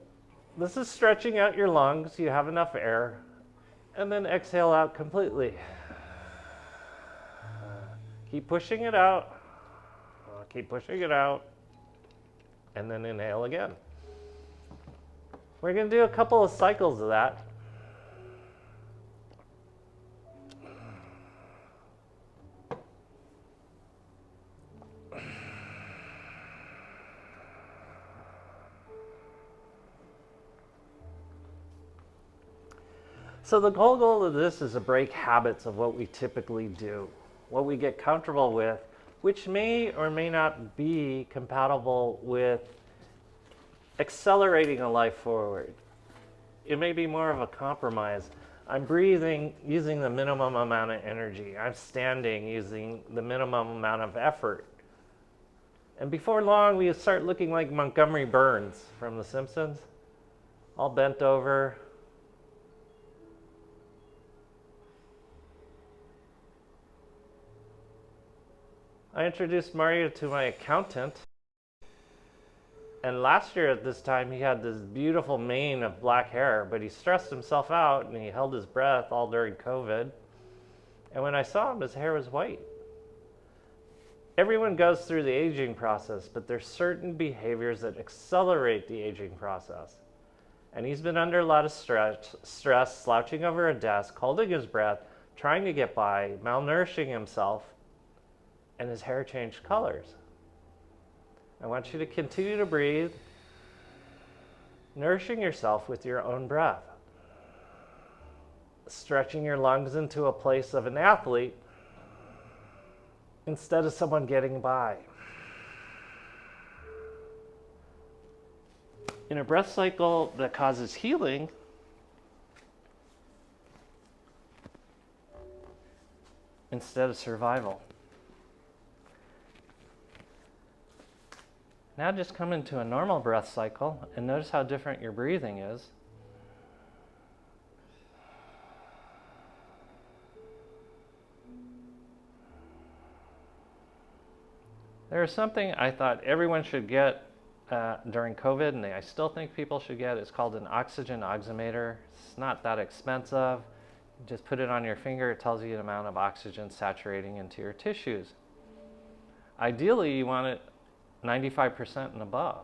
This is stretching out your lungs. You have enough air. And then exhale out completely. Keep pushing it out. Keep pushing it out. And then inhale again. We're going to do a couple of cycles of that. So the whole goal of this is to break habits of what we typically do, what we get comfortable with, which may or may not be compatible with accelerating a life forward. It may be more of a compromise. I'm breathing using the minimum amount of energy. I'm standing using the minimum amount of effort. And before long, we start looking like Montgomery Burns from The Simpsons, all bent over. I introduced Mario to my accountant, and last year at this time he had this beautiful mane of black hair, but he stressed himself out and he held his breath all during COVID. And when I saw him, his hair was white. Everyone goes through the aging process, but there's certain behaviors that accelerate the aging process. And he's been under a lot of stress, slouching over a desk, holding his breath, trying to get by, malnourishing himself, and his hair changed colors. I want you to continue to breathe, nourishing yourself with your own breath, stretching your lungs into a place of an athlete instead of someone getting by. In a breath cycle that causes healing, instead of survival. Now just come into a normal breath cycle and notice how different your breathing is. There's something I thought everyone should get during COVID, and I still think people should get. It's called an oxygen oximeter. It's not that expensive. You just put it on your finger. It tells you the amount of oxygen saturating into your tissues. Ideally, you want it 95% and above.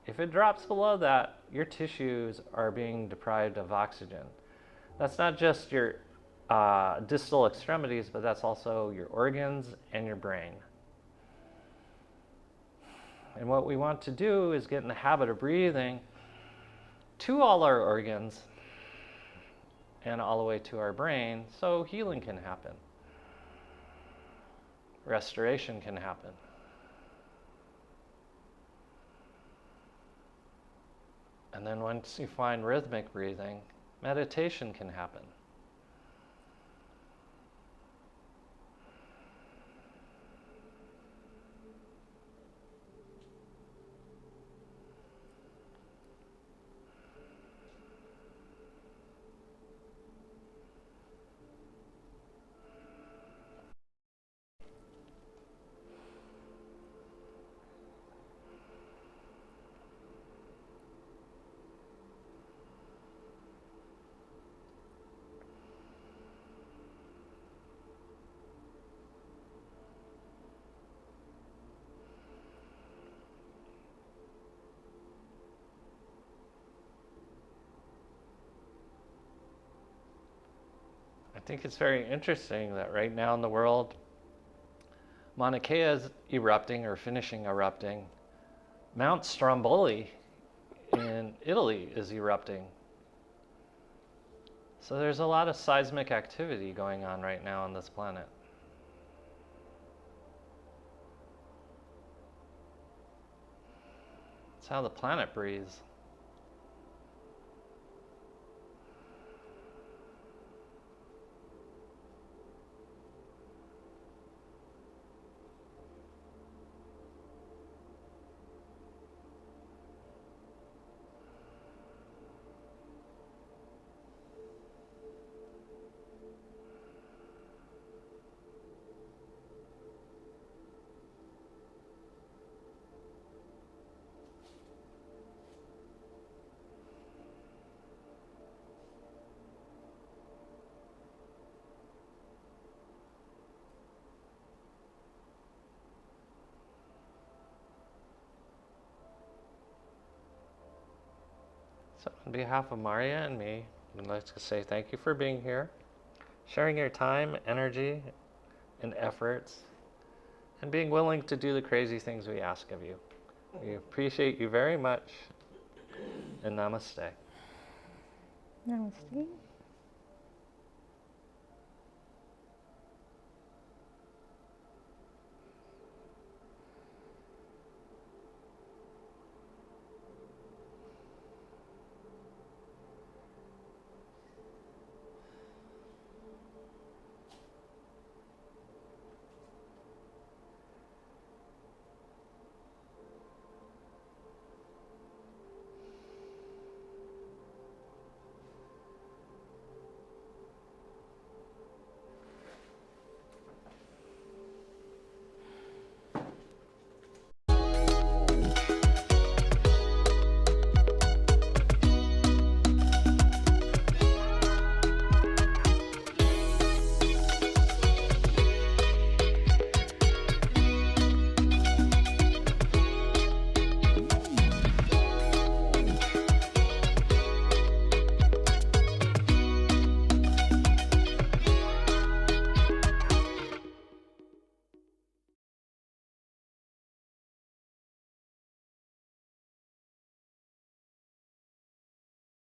If it drops below that, your tissues are being deprived of oxygen. That's not just your distal extremities, but that's also your organs and your brain. And what we want to do is get in the habit of breathing to all our organs and all the way to our brain so healing can happen. Restoration can happen. And then once you find rhythmic breathing, meditation can happen. I think it's very interesting that right now in the world, Mauna Kea is erupting or finishing erupting. Mount Stromboli in Italy is erupting. So there's a lot of seismic activity going on right now on this planet. It's how the planet breathes. So on behalf of Maria and me, I'd like to say thank you for being here, sharing your time, energy, and efforts, and being willing to do the crazy things we ask of you. We appreciate you very much, and namaste. Namaste.